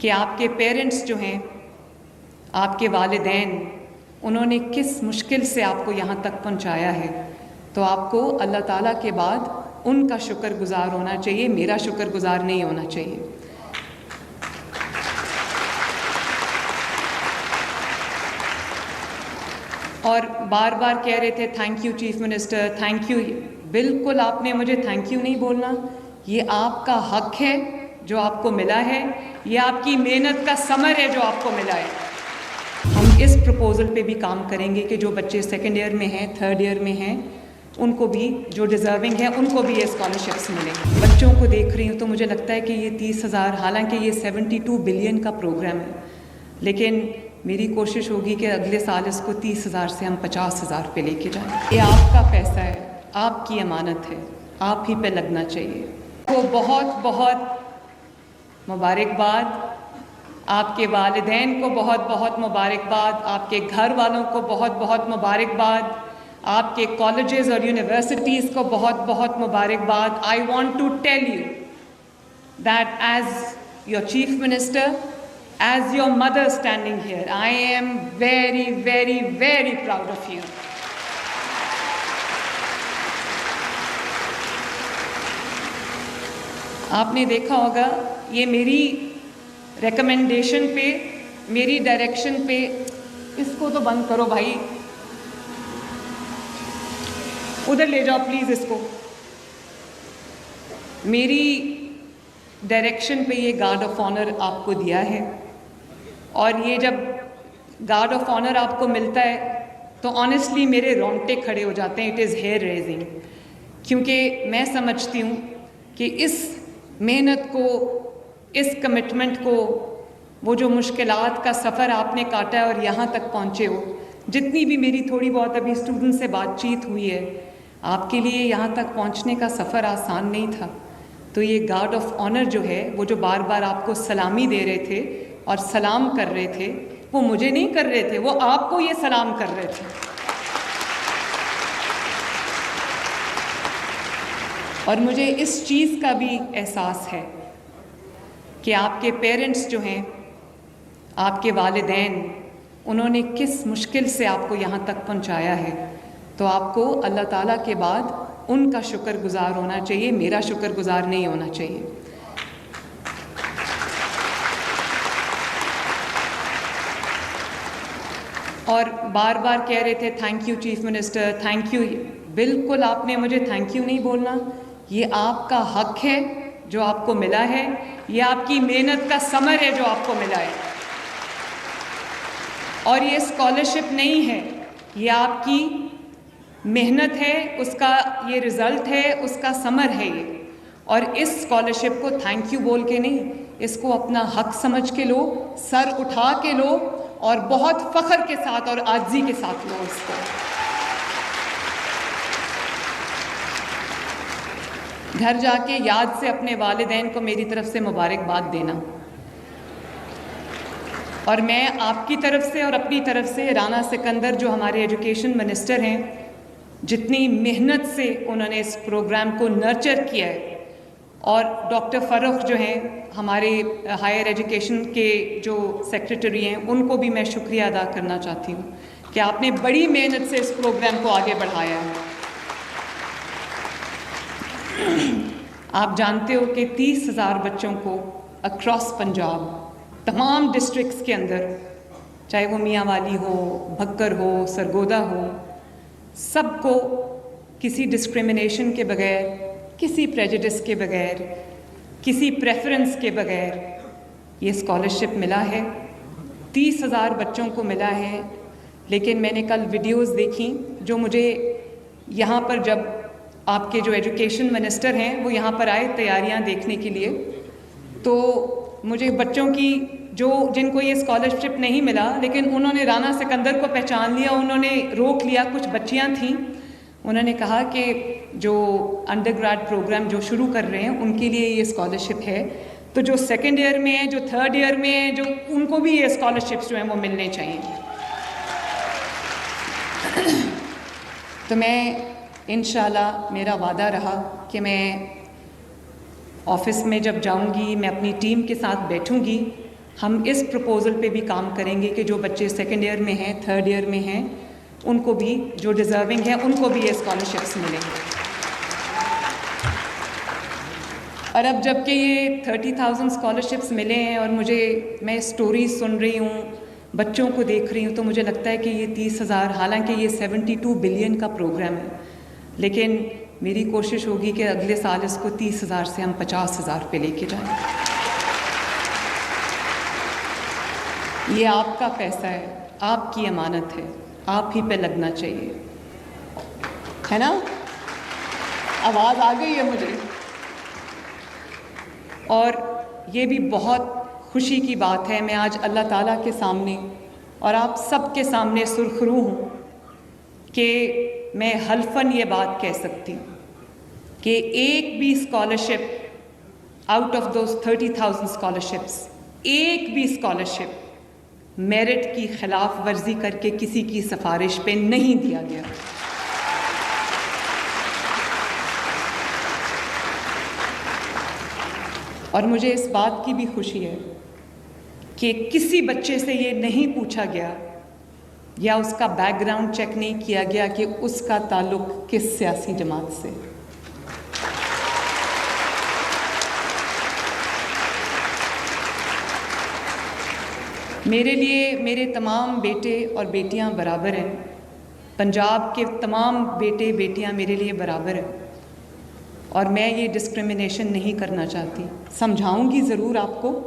کہ آپ کے پیرنٹس جو ہیں، آپ کے والدین، انہوں نے کس مشکل سے آپ کو یہاں تک پہنچایا ہے، تو آپ کو اللہ تعالیٰ کے بعد ان کا شکر گزار ہونا چاہیے، میرا شکر گزار نہیں ہونا چاہیے۔ اور بار بار کہہ رہے تھے thank you chief minister, thank you. بالکل آپ نے مجھے تھینک یو نہیں بولنا، یہ آپ کا حق ہے جو آپ کو ملا ہے، یہ آپ کی محنت کا ثمر ہے جو آپ کو ملا ہے۔ ہم اس پروپوزل پہ بھی کام کریں گے کہ جو بچے سیکنڈ ایئر میں ہیں، تھرڈ ایئر میں ہیں، ان کو بھی جو ڈیزرونگ ہے ان کو بھی یہ اسکالرشپس ملیں۔ بچوں کو دیکھ رہی ہوں تو مجھے لگتا ہے کہ یہ 30,000، حالانکہ یہ 72 بلین کا پروگرام ہے، لیکن میری کوشش ہوگی کہ اگلے سال اس کو 30,000 سے ہم 50,000 پہ لے کے جائیں۔ یہ آپ کا پیسہ ہے، آپ کی امانت ہے، آپ ہی پہ لگنا چاہیے۔ کو بہت بہت مبارکباد، آپ کے والدین کو بہت بہت مبارکباد، آپ کے گھر والوں کو بہت بہت مبارکباد، آپ کے کالجز اور یونیورسٹیز کو بہت بہت مبارکباد۔ I want to tell you that as your chief minister, as your mother standing here, I am very, very, very proud of you. آپ نے دیکھا ہوگا یہ میری ریکمنڈیشن پہ، میری ڈائریکشن پہ، اس کو تو بند کرو بھائی، ادھر لے جاؤ پلیز اس کو، میری ڈائریکشن پہ یہ گارڈ آف آنر آپ کو دیا ہے، اور یہ جب گارڈ آف آنر آپ کو ملتا ہے تو آنیسٹلی میرے رونگٹے کھڑے ہو جاتے ہیں، اٹ از ہیئر ریزنگ، کیونکہ میں سمجھتی ہوں کہ اس محنت کو، اس کمٹمنٹ کو، وہ جو مشکلات کا سفر آپ نے کاٹا ہے اور یہاں تک پہنچے ہو، جتنی بھی میری تھوڑی بہت ابھی اسٹوڈنٹ سے بات چیت ہوئی ہے، آپ کے لیے یہاں تک پہنچنے کا سفر آسان نہیں تھا، تو یہ گارڈ آف آنر جو ہے، وہ جو بار بار آپ کو سلامی دے رہے تھے اور سلام کر رہے تھے، وہ مجھے نہیں کر رہے تھے، وہ آپ کو یہ سلام کر رہے تھے۔ اور مجھے اس چیز کا بھی احساس ہے کہ آپ کے پیرنٹس جو ہیں، آپ کے والدین، انہوں نے کس مشکل سے آپ کو یہاں تک پہنچایا ہے، تو آپ کو اللہ تعالیٰ کے بعد ان کا شکر گزار ہونا چاہیے، میرا شکر گزار نہیں ہونا چاہیے۔ اور بار بار کہہ رہے تھے thank you chief minister, thank you. بالکل آپ نے مجھے تھینک یو نہیں بولنا، یہ آپ کا حق ہے جو آپ کو ملا ہے، یہ آپ کی محنت کا ثمر ہے جو آپ کو ملا ہے، اور یہ اسکالرشپ نہیں ہے، یہ آپ کی محنت ہے، اس کا یہ رزلٹ ہے، اس کا ثمر ہے یہ۔ اور اس اسکالرشپ کو تھینک یو بول کے نہیں، اس کو اپنا حق سمجھ کے لو، سر اٹھا کے لو، اور بہت فخر کے ساتھ اور عاجزی کے ساتھ لو اس کو۔ گھر جا کے یاد سے اپنے والدین کو میری طرف سے مبارکباد دینا، اور میں آپ کی طرف سے اور اپنی طرف سے رانا سکندر جو ہمارے ایجوکیشن منسٹر ہیں، جتنی محنت سے انہوں نے اس پروگرام کو نرچر کیا ہے، اور ڈاکٹر فروخ جو ہیں ہمارے ہائر ایجوکیشن کے جو سیکریٹری ہیں، ان کو بھی میں شکریہ ادا کرنا چاہتی ہوں کہ آپ نے بڑی محنت سے اس پروگرام کو آگے بڑھایا ہے۔ آپ جانتے ہو کہ 30,000 بچوں کو اکراس پنجاب، تمام ڈسٹرکٹس کے اندر، چاہے وہ میاں والی ہو، بھکر ہو، سرگودا ہو، سب کو کسی ڈسکریمنیشن کے بغیر، کسی پریجڈس کے بغیر، کسی پریفرنس کے بغیر یہ اسکالرشپ ملا ہے۔ 30,000 بچوں کو ملا ہے، لیکن میں نے کل ویڈیوز دیکھیں جو مجھے یہاں پر، جب آپ کے جو ایجوکیشن منسٹر ہیں وہ یہاں پر آئے تیاریاں دیکھنے کے لیے، تو مجھے بچوں کی جن کو یہ اسکالرشپ نہیں ملا، لیکن انہوں نے رانا سکندر کو پہچان لیا، انہوں نے روک لیا، کچھ بچیاں تھیں، انہوں نے کہا کہ جو انڈر گریڈ پروگرام جو شروع کر رہے ہیں ان کے لیے یہ اسکالرشپ ہے، تو جو سیکنڈ ایئر میں ہیں، جو تھرڈ ایئر میں ہیں، جو ان کو بھی یہ اسکالرشپس جو ہیں وہ ملنے چاہیے۔ تو میں انشاءاللہ، میرا وعدہ رہا کہ میں آفس میں جب جاؤں گی، میں اپنی ٹیم کے ساتھ بیٹھوں گی ہم اس پروپوزل پہ بھی کام کریں گے کہ جو بچے سیکنڈ ایئر میں ہیں، تھرڈ ایئر میں ہیں، ان کو بھی، جو ڈیزرونگ ہیں، ان کو بھی یہ اسکالرشپس ملیں گے. اور اب جب کہ یہ 30,000 اسکالرشپس ملے ہیں اور میں اسٹوریز سن رہی ہوں، بچوں کو دیکھ رہی ہوں، تو مجھے لگتا ہے کہ یہ 30,000، حالانکہ یہ 72 بلین کا پروگرام ہے، لیکن میری کوشش ہوگی کہ اگلے سال اس کو 30,000 سے ہم 50,000 پہ لے کے جائیں. یہ آپ کا پیسہ ہے، آپ کی امانت ہے، آپ ہی پہ لگنا چاہیے، ہے نا؟ آواز آ گئی ہے مجھے. اور یہ بھی بہت خوشی کی بات ہے، میں آج اللہ تعالیٰ کے سامنے اور آپ سب کے سامنے سرخرو ہوں کہ میں حلفاً یہ بات کہہ سکتی ہوں کہ ایک بھی scholarship out of those 30,000 scholarships, ایک بھی اسکالرشپ میرٹ کی خلاف ورزی کر کے کسی کی سفارش پہ نہیں دیا گیا. اور مجھے اس بات کی بھی خوشی ہے کہ کسی بچے سے یہ نہیں پوچھا گیا یا اس کا بیک گراؤنڈ چیک نہیں کیا گیا کہ اس کا تعلق کس سیاسی جماعت سے. میرے لیے میرے تمام بیٹے اور بیٹیاں برابر ہیں، پنجاب کے تمام بیٹے بیٹیاں میرے لیے برابر ہیں، اور میں یہ ڈسکرمنیشن نہیں کرنا چاہتی. سمجھاؤں گی ضرور آپ کو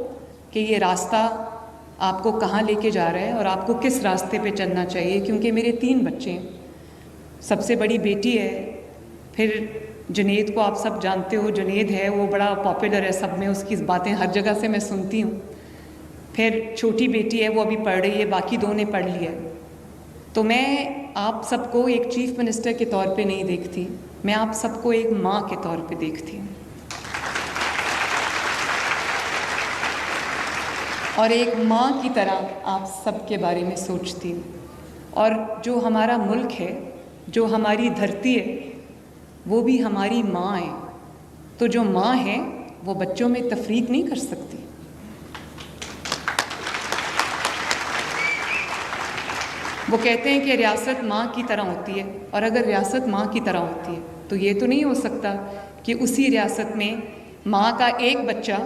کہ یہ راستہ آپ کو کہاں لے کے جا رہا ہے اور آپ کو کس راستے پہ چلنا چاہیے، کیونکہ میرے 3 بچے ہیں. سب سے بڑی بیٹی ہے، پھر جنید کو آپ سب جانتے ہو، جنید ہے وہ بڑا پاپولر ہے سب میں، اس کی باتیں ہر جگہ سے میں سنتی ہوں. پھر چھوٹی بیٹی ہے، وہ ابھی پڑھ رہی ہے، باقی 2 نے پڑھ لیا ہے. تو میں آپ سب کو ایک چیف منسٹر کے طور پہ نہیں دیکھتی، میں آپ سب کو ایک ماں کے طور پہ دیکھتی ہوں، اور ایک ماں کی طرح آپ سب کے بارے میں سوچتی ہوں. اور جو ہمارا ملک ہے، جو ہماری دھرتی ہے، وہ بھی ہماری ماں ہے. تو جو ماں ہے وہ بچوں میں تفریق نہیں کر سکتی. وہ کہتے ہیں کہ ریاست ماں کی طرح ہوتی ہے، اور اگر ریاست ماں کی طرح ہوتی ہے تو یہ تو نہیں ہو سکتا کہ اسی ریاست میں ماں کا ایک بچہ،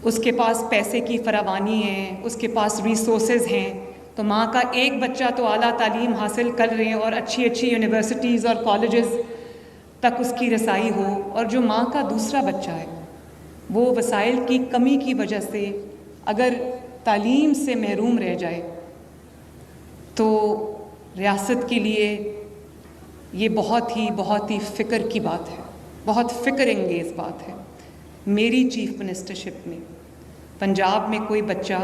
اس کے پاس پیسے کی فراوانی ہے، اس کے پاس ریسورسز ہیں، تو ماں کا ایک بچہ تو اعلیٰ تعلیم حاصل کر رہے ہیں اور اچھی اچھی یونیورسٹیز اور کالجز تک اس کی رسائی ہو، اور جو ماں کا دوسرا بچہ ہے وہ وسائل کی کمی کی وجہ سے اگر تعلیم سے محروم رہ جائے تو ریاست کے لیے یہ بہت ہی فکر کی بات ہے، بہت فکر انگیز بات ہے. میری چیف منسٹرشپ میں پنجاب میں کوئی بچہ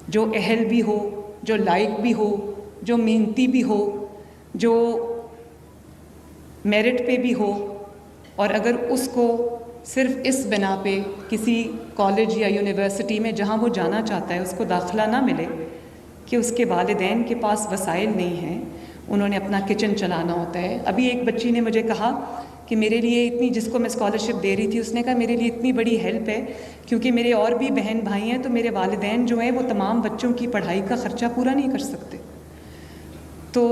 جو اہل بھی ہو، جو لائق بھی ہو، جو محنتی بھی ہو، جو میرٹ پہ بھی ہو، اور اگر اس کو صرف اس بنا پہ کسی کالج یا یونیورسٹی میں جہاں وہ جانا چاہتا ہے اس کو داخلہ نہ ملے کہ اس کے والدین کے پاس وسائل نہیں ہیں، انہوں نے اپنا کچن چلانا ہوتا ہے. ابھی ایک بچی نے مجھے کہا کہ میرے لیے اتنی، جس کو میں اسکالرشپ دے رہی تھی، اس نے کہا میرے لیے اتنی بڑی ہیلپ ہے کیونکہ میرے اور بھی بہن بھائی ہیں، تو میرے والدین جو ہیں وہ تمام بچوں کی پڑھائی کا خرچہ پورا نہیں کر سکتے. تو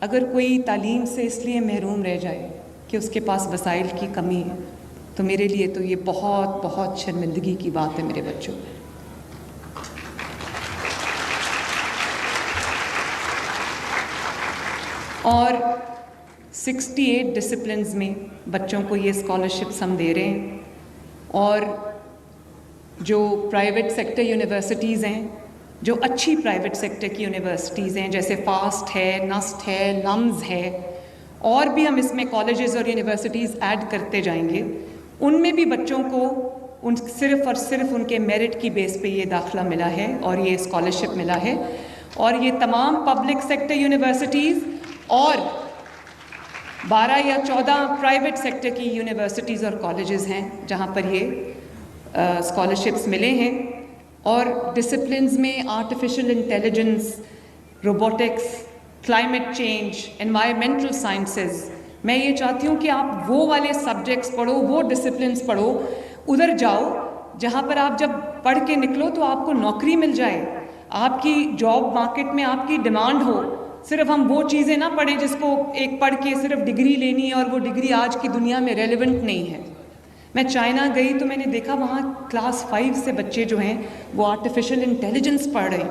اگر کوئی تعلیم سے اس لیے محروم رہ جائے کہ اس کے پاس وسائل کی کمی ہے تو میرے لیے تو یہ بہت شرمندگی کی بات ہے میرے بچوں. اور 68 ڈسپلنز میں بچوں کو یہ اسکالرشپس ہم دے رہے ہیں، اور جو پرائیویٹ سیکٹر یونیورسٹیز ہیں، جو اچھی پرائیویٹ سیکٹر کی یونیورسٹیز ہیں جیسے فاسٹ ہے، نسٹ ہے، لمز ہے، اور بھی ہم اس میں کالجز اور یونیورسٹیز ایڈ کرتے جائیں گے، ان میں بھی بچوں کو صرف اور صرف ان کے میرٹ کی بیس پہ یہ داخلہ ملا ہے اور یہ اسکالرشپ ملا ہے. اور یہ تمام پبلک سیکٹر یونیورسٹیز اور 12 یا 14 پرائیویٹ سیکٹر کی یونیورسٹیز اور کالجز ہیں جہاں پر یہ اسکالرشپس ملے ہیں. اور ڈسپلنز میں artificial intelligence, robotics, climate change, environmental sciences, میں یہ چاہتی ہوں کہ آپ وہ والے سبجیکٹس پڑھو، وہ ڈسپلنز پڑھو، ادھر جاؤ جہاں پر آپ جب پڑھ کے نکلو تو آپ کو نوکری مل جائے, آپ کی جاب مارکیٹ میں آپ کی ڈیمانڈ ہو. صرف ہم وہ چیزیں نہ پڑھیں جس کو ایک پڑھ کے صرف ڈگری لینی ہے اور وہ ڈگری آج کی دنیا میں ریلیونٹ نہیں ہے. میں چائنا گئی تو میں نے دیکھا وہاں کلاس 5 سے بچے جو ہیں وہ آرٹیفیشل انٹیلیجنس پڑھ رہے ہیں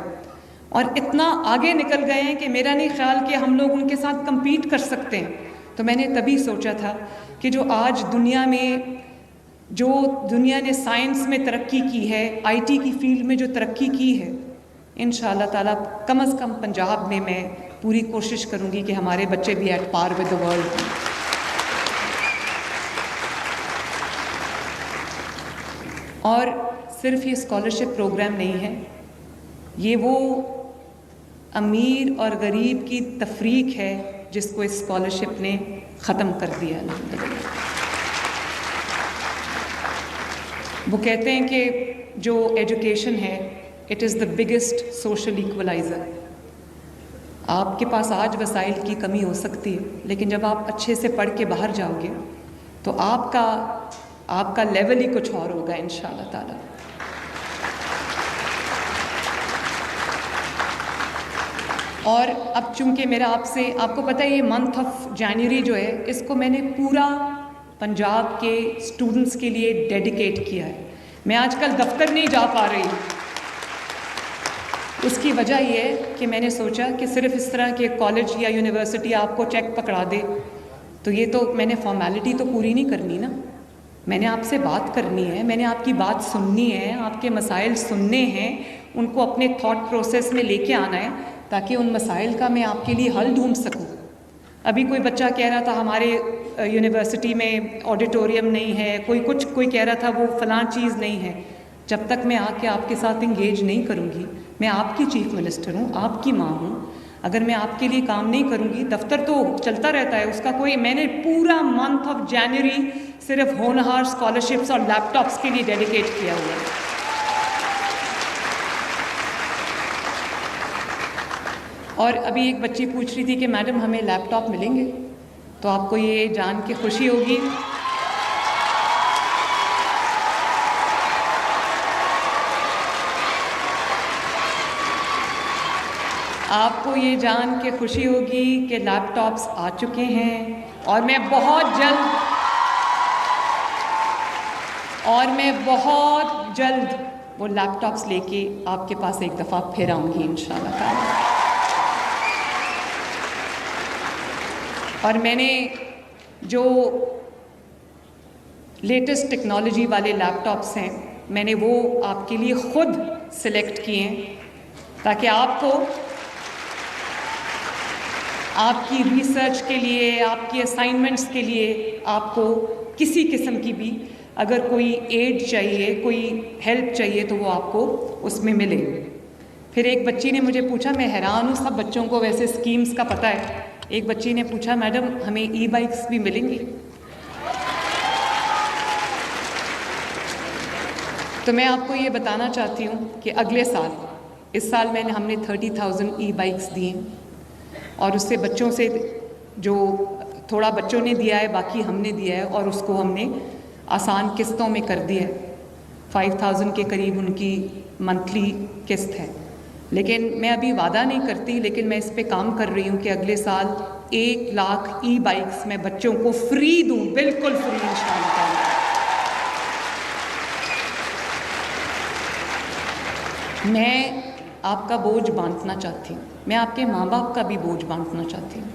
اور اتنا آگے نکل گئے ہیں کہ میرا نہیں خیال کہ ہم لوگ ان کے ساتھ کمپیٹ کر سکتے ہیں. تو میں نے تبھی سوچا تھا کہ جو آج دنیا نے سائنس میں ترقی کی ہے, آئی ٹی کی فیلڈ میں جو ترقی کی ہے, انشاءاللہ تعالیٰ کم از کم پنجاب میں میں پوری کوشش کروں گی کہ ہمارے بچے بھی at par with the world ہوں. اور صرف یہ اسکالرشپ پروگرام نہیں ہے, یہ وہ امیر اور غریب کی تفریق ہے جس کو اس اسکالرشپ نے ختم کر دیا الحمدللہ. وہ کہتے ہیں کہ جو ایجوکیشن ہے it is the biggest social equaliser. آپ کے پاس آج وسائل کی کمی ہو سکتی ہے, لیکن جب آپ اچھے سے پڑھ کے باہر جاؤ گے تو آپ کا لیول ہی کچھ اور ہوگا انشاءاللہ تعالی. اور اب چونکہ میرا آپ کو پتہ ہے یہ منتھ آف جنوری جو ہے اس کو میں نے پورا پنجاب کے اسٹوڈنٹس کے لیے ڈیڈیکیٹ کیا ہے. میں آج کل دفتر نہیں جا پا رہی, اس کی وجہ یہ ہے کہ میں نے سوچا کہ صرف اس طرح کہ کالج یا یونیورسٹی آپ کو چیک پکڑا دے تو یہ تو میں نے فارمیلٹی تو پوری نہیں کرنی نا. میں نے آپ سے بات کرنی ہے, میں نے آپ کی بات سننی ہے, آپ کے مسائل سننے ہیں, ان کو اپنے تھاٹ پروسیس میں لے کے آنا ہے تاکہ ان مسائل کا میں آپ کے لیے حل ڈھونڈ سکوں. ابھی کوئی بچہ کہہ رہا تھا ہمارے یونیورسٹی میں آڈیٹوریم نہیں ہے, کوئی کہہ رہا تھا وہ فلاں چیز نہیں ہے. جب تک میں آ کے آپ کے ساتھ انگیج نہیں کروں گی, میں آپ کی چیف منسٹر ہوں, آپ کی ماں ہوں, اگر میں آپ کے لیے کام نہیں کروں گی, دفتر تو چلتا رہتا ہے اس کا میں نے پورا منتھ آف جنوری صرف ہونہار اسکالرشپس اور لیپ ٹاپس کے لیے ڈیڈیکیٹ کیا ہوا ہے. اور ابھی ایک بچی پوچھ رہی تھی کہ میڈم ہمیں لیپ ٹاپ ملیں گے, تو آپ کو یہ جان کے خوشی ہوگی آپ کو یہ جان کے خوشی ہوگی کہ لیپ ٹاپس آ چکے ہیں اور میں بہت جلد وہ لیپ ٹاپس لے کے آپ کے پاس ایک دفعہ پھر آؤں گی انشاءاللہ تعالی. اور میں نے جو لیٹسٹ ٹیکنالوجی والے لیپ ٹاپس ہیں میں نے وہ آپ کے لیے خود سلیکٹ کیے ہیں تاکہ آپ کو آپ کی ریسرچ کے لیے, آپ کی اسائنمنٹس کے لیے آپ کو کسی قسم کی بھی اگر کوئی ایڈ چاہیے, کوئی ہیلپ چاہیے تو وہ آپ کو اس میں ملے. پھر ایک بچی نے مجھے پوچھا, میں حیران ہوں, سب بچوں کو ویسے اسکیمز کا پتہ ہے, ایک بچی نے پوچھا میڈم ہمیں ای بائکس بھی ملیں گی؟ تو میں آپ کو یہ بتانا چاہتی ہوں کہ اگلے سال, اس سال ہم نے 30,000 ای بائکس دیے اور اس سے بچوں سے جو تھوڑا بچوں نے دیا ہے باقی ہم نے دیا ہے اور اس کو ہم نے آسان قسطوں میں کر دیا ہے. 5,000 کے قریب ان کی منتھلی قسط ہے. لیکن میں ابھی وعدہ نہیں کرتی, لیکن میں اس پہ کام کر رہی ہوں کہ اگلے سال 1,00,000 ای بائکس میں بچوں کو فری دوں, بالکل فری انشاءاللہ تعالی. میں آپ کا بوجھ بانٹنا چاہتی ہوں, میں آپ کے ماں باپ کا بھی بوجھ بانٹنا چاہتی ہوں,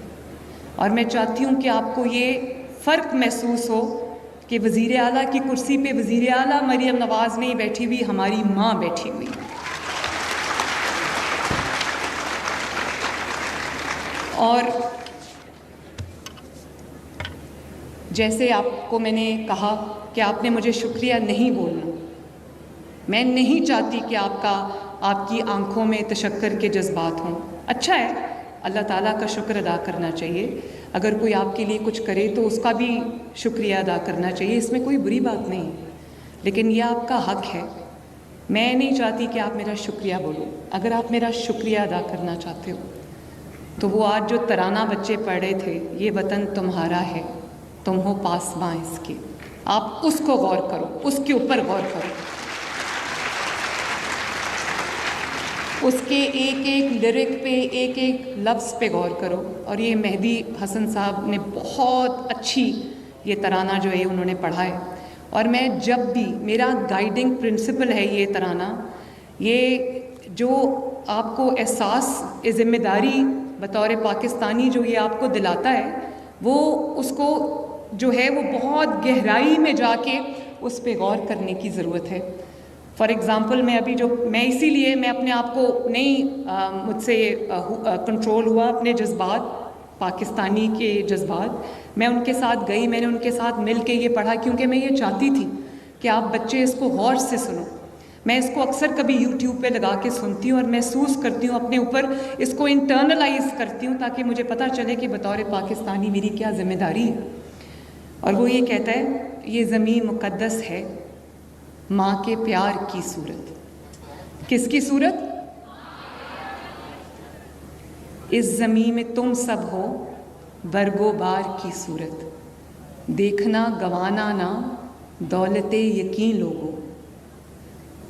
اور میں چاہتی ہوں کہ آپ کو یہ فرق محسوس ہو کہ وزیر اعلیٰ کی کرسی پہ وزیر اعلیٰ مریم نواز نہیں بیٹھی ہوئی, ہماری ماں بیٹھی ہوئی. اور جیسے آپ کو میں نے کہا کہ آپ نے مجھے شکریہ نہیں بولنا, میں نہیں چاہتی کہ آپ کی آنکھوں میں تشکر کے جذبات ہوں. اچھا ہے, اللہ تعالیٰ کا شکر ادا کرنا چاہیے, اگر کوئی آپ کے لیے کچھ کرے تو اس کا بھی شکریہ ادا کرنا چاہیے, اس میں کوئی بری بات نہیں, لیکن یہ آپ کا حق ہے. میں نہیں چاہتی کہ آپ میرا شکریہ بولو. اگر آپ میرا شکریہ ادا کرنا چاہتے ہو تو وہ آج جو ترانہ بچے پڑھ رہے تھے, یہ وطن تمہارا ہے تم ہو پاسباں اس کے, آپ اس کو غور کرو, اس کے اوپر غور کرو. اس کے ایک ایک لیرک پہ، ایک ایک لفظ پہ غور کرو. اور یہ مہدی حسن صاحب نے بہت اچھی یہ ترانہ جو ہے انہوں نے پڑھا ہے. اور میں جب بھی، میرا گائیڈنگ پرنسپل ہے یہ ترانہ، یہ جو آپ کو احساس ذمہ داری بطور پاکستانی جو یہ آپ کو دلاتا ہے، وہ اس کو جو ہے وہ بہت گہرائی میں جا کے اس پہ غور کرنے کی ضرورت ہے. فار ایگزامپل میں اسی لیے میں اپنے آپ کو مجھ سے کنٹرول ہوا اپنے جذبات، پاکستانی کے جذبات. میں ان کے ساتھ گئی، میں نے ان کے ساتھ مل کے یہ پڑھا، کیونکہ میں یہ چاہتی تھی کہ آپ بچے اس کو غور سے سنو. میں اس کو اکثر کبھی یوٹیوب پہ لگا کے سنتی ہوں اور محسوس کرتی ہوں اپنے اوپر، اس کو انٹرنلائز کرتی ہوں تاکہ مجھے پتہ چلے کہ بطور پاکستانی میری کیا ذمہ داری ہے. اور وہ یہ کہتا ہے، یہ زمین مقدس ہے ماں کے پیار کی صورت. کس کی صورت؟ اس زمین میں تم سب ہو برگ و بار کی صورت. دیکھنا گوانا نہ دولت یقین لوگوں.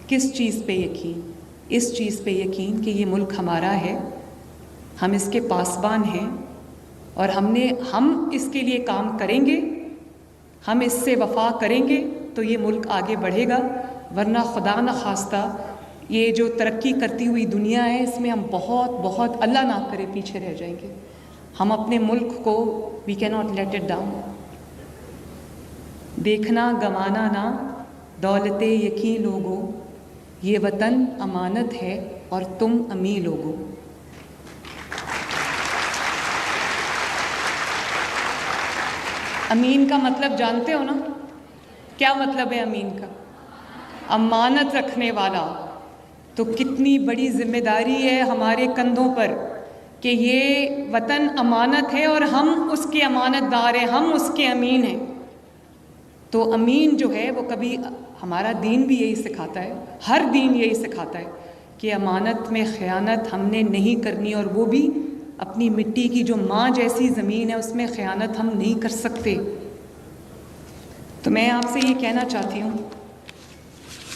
کس چیز پہ یقین؟ اس چیز پہ یقین کہ یہ ملک ہمارا ہے، ہم اس کے پاسبان ہیں، اور ہم اس کے لیے کام کریں گے، ہم اس سے وفا کریں گے تو یہ ملک آگے بڑھے گا. ورنہ خدا نہ خواستہ یہ جو ترقی کرتی ہوئی دنیا ہے، اس میں ہم بہت اللہ نہ کرے پیچھے رہ جائیں گے. ہم اپنے ملک کو وی کی ناٹ لیٹ اٹ ڈاؤن. دیکھنا گوانا نہ دولت یقین لوگوں، یہ وطن امانت ہے اور تم امی لوگوں. امین کا مطلب جانتے ہو نا؟ کیا مطلب ہے امین کا؟ امانت رکھنے والا. تو کتنی بڑی ذمہ داری ہے ہمارے کندھوں پر کہ یہ وطن امانت ہے اور ہم اس کے امانت دار ہیں، ہم اس کے امین ہیں. تو امین جو ہے وہ کبھی، ہمارا دین بھی یہی سکھاتا ہے، ہر دین یہی سکھاتا ہے کہ امانت میں خیانت ہم نے نہیں کرنی، اور وہ بھی اپنی مٹی کی جو ماں جیسی زمین ہے اس میں خیانت ہم نہیں کر سکتے. تو میں آپ سے یہ کہنا چاہتی ہوں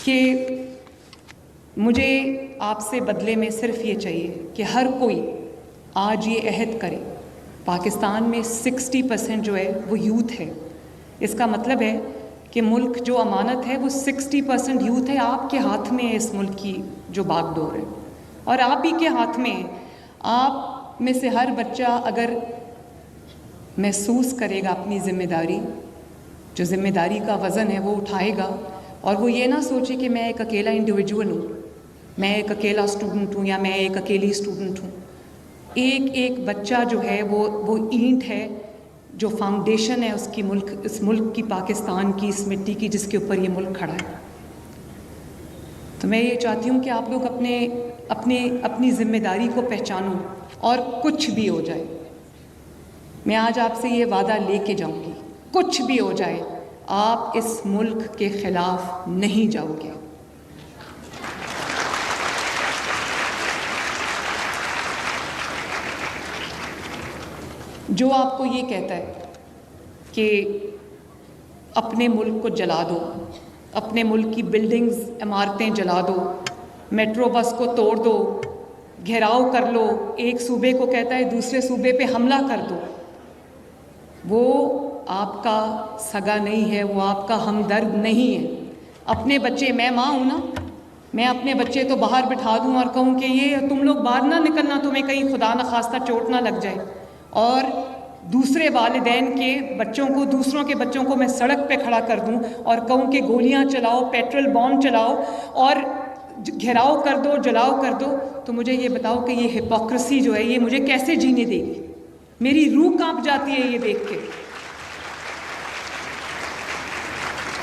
کہ مجھے آپ سے بدلے میں صرف یہ چاہیے کہ ہر کوئی آج یہ عہد کرے. پاکستان میں 60% جو ہے وہ یوتھ ہے. اس کا مطلب ہے کہ ملک جو امانت ہے وہ 60% یوتھ ہے. آپ کے ہاتھ میں ہے اس ملک کی جو باغ ڈور ہے، اور آپ ہی کے ہاتھ میں ہے. آپ میں سے ہر بچہ اگر محسوس کرے گا اپنی ذمہ داری، جو ذمہ داری کا وزن ہے وہ اٹھائے گا، اور وہ یہ نہ سوچے کہ میں ایک اکیلا انڈیویجول ہوں، میں ایک اکیلا اسٹوڈنٹ ہوں یا میں ایک اکیلی اسٹوڈنٹ ہوں. ایک ایک بچہ جو ہے وہ اینٹ ہے، جو فاؤنڈیشن ہے اس ملک کی، پاکستان کی، اس مٹی کی جس کے اوپر یہ ملک کھڑا ہے. تو میں یہ چاہتی ہوں کہ آپ لوگ اپنی ذمہ داری کو پہچانو، اور کچھ بھی ہو جائے، میں آج آپ سے یہ وعدہ لے کے جاؤں گی، کچھ بھی ہو جائے آپ اس ملک کے خلاف نہیں جاؤ گے. جو آپ کو یہ کہتا ہے کہ اپنے ملک کو جلا دو، اپنے ملک کی بلڈنگز، عمارتیں جلا دو، میٹرو بس کو توڑ دو، گھیراؤ کر لو، ایک صوبے کو کہتا ہے دوسرے صوبے پہ حملہ کر دو، وہ آپ کا سگا نہیں ہے، وہ آپ کا ہمدرد نہیں ہے. اپنے بچے، میں ماں ہوں نا، میں اپنے بچے تو باہر بٹھا دوں اور کہوں کہ یہ تم لوگ باہر نہ نکلنا، تمہیں کہیں خدا نہ خواستہ چوٹ نہ لگ جائے، اور دوسرے والدین کے بچوں کو، دوسروں کے بچوں کو میں سڑک پہ کھڑا کر دوں اور کہوں کہ گولیاں چلاؤ، پیٹرول بم چلاؤ اور گھیراؤ کر دو، جلاؤ کر دو. تو مجھے یہ بتاؤ کہ یہ ہپوکریسی جو ہے یہ مجھے کیسے جینے دے گی؟ میری روح کانپ جاتی ہے یہ دیکھ کے.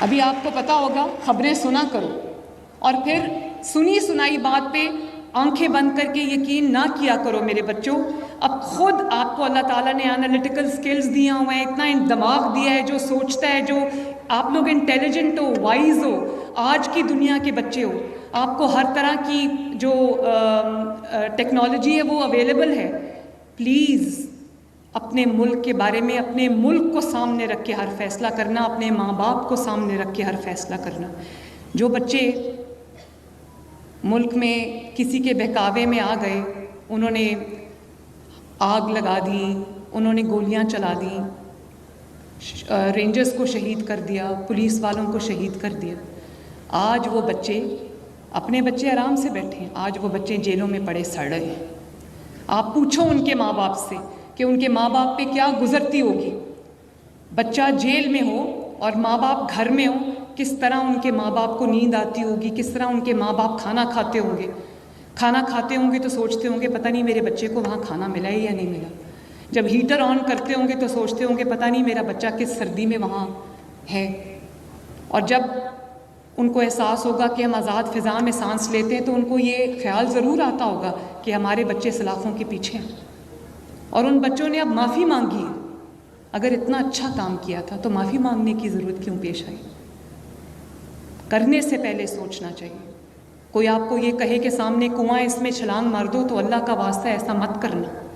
ابھی آپ کو پتا ہوگا، خبریں سنا کرو، اور پھر سنی سنائی بات پہ آنکھیں بند کر کے یقین نہ کیا کرو میرے بچوں. اب خود آپ کو اللہ تعالیٰ نے انالیٹیکل سکلز دیا ہوئے ہیں، اتنا دماغ دیا ہے جو سوچتا ہے، جو آپ لوگ انٹیلیجنٹ ہو، وائز ہو، آج کی دنیا کے بچے ہو، آپ کو ہر طرح کی جو ٹیکنالوجی ہے وہ اویلیبل ہے. پلیز اپنے ملک کے بارے میں، اپنے ملک کو سامنے رکھ کے ہر فیصلہ کرنا، اپنے 'ماں باپ' کو سامنے رکھ کے ہر فیصلہ کرنا. اپنے 'ماں باپ' کو سامنے رکھ کے ہر فیصلہ کرنا. اپنے 'ماں باپ' کو سامنے رکھ کے ہر فیصلہ کرنا. اپنے 'ماں باپ' کو سامنے رکھ کے ہر فیصلہ کرنا. اپنے 'ماں باپ' کو سامنے رکھ کے ہر فیصلہ کرنا. جو بچے ملک میں کسی کے بہکاوے میں آ گئے، انہوں نے آگ لگا دی، انہوں نے گولیاں چلا دیں، رینجرز کو شہید کر دیا، پولیس والوں کو شہید کر دیا۔ آج وہ بچے، اپنے بچے آرام سے بیٹھے ہیں، آج وہ بچے جیلوں میں پڑے سڑ رہے ہیں۔ آپ پوچھو ان کے ماں باپ سے کہ ان کے ماں باپ پہ کیا گزرتی ہوگی۔ بچہ جیل میں ہو اور ماں باپ گھر میں ہوں، کس طرح ان کے ماں باپ کو نیند آتی ہوگی، کس طرح ان کے ماں باپ کھانا کھاتے ہوں گے۔ کھانا کھاتے ہوں گے تو سوچتے ہوں گے پتہ نہیں میرے بچے کو وہاں کھانا ملا ہے یا نہیں ملا۔ جب ہیٹر آن کرتے ہوں گے تو سوچتے ہوں گے پتہ نہیں میرا بچہ کس سردی میں وہاں ہے۔ اور جب ان کو احساس ہوگا کہ ہم آزاد فضا میں سانس لیتے ہیں تو ان کو یہ خیال ضرور آتا ہوگا کہ ہمارے بچے سلاخوں کے پیچھے ہیں۔ اور ان بچوں نے اب معافی مانگی ہے۔ اگر اتنا اچھا کام کیا تھا تو معافی مانگنے کی ضرورت کیوں پیش آئی؟ کرنے سے پہلے سوچنا چاہیے۔ کوئی آپ کو یہ کہے کہ سامنے کنواں ہے، اس میں چھلانگ مار دو، تو اللہ کا واسطہ ایسا مت کرنا۔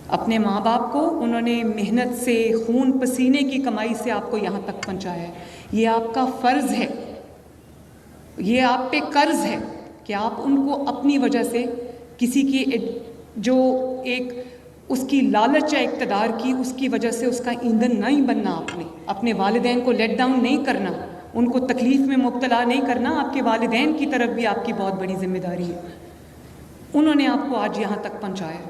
اپنے ماں باپ کو انہوں نے محنت سے، خون پسینے کی کمائی سے آپ کو یہاں تک پہنچایا ہے۔ یہ آپ کا فرض ہے، یہ آپ پہ قرض ہے کہ آپ ان کو اپنی وجہ سے کسی کی جو ایک اس کی لالچ ہے اقتدار کی، اس کی وجہ سے اس کا ایندھن نہیں بننا۔ آپ نے اپنے والدین کو لیٹ ڈاؤن نہیں کرنا، ان کو تکلیف میں مبتلا نہیں کرنا۔ آپ کے والدین کی طرف بھی آپ کی بہت بڑی ذمہ داری ہے، انہوں نے آپ کو آج یہاں تک پہنچایا ہے۔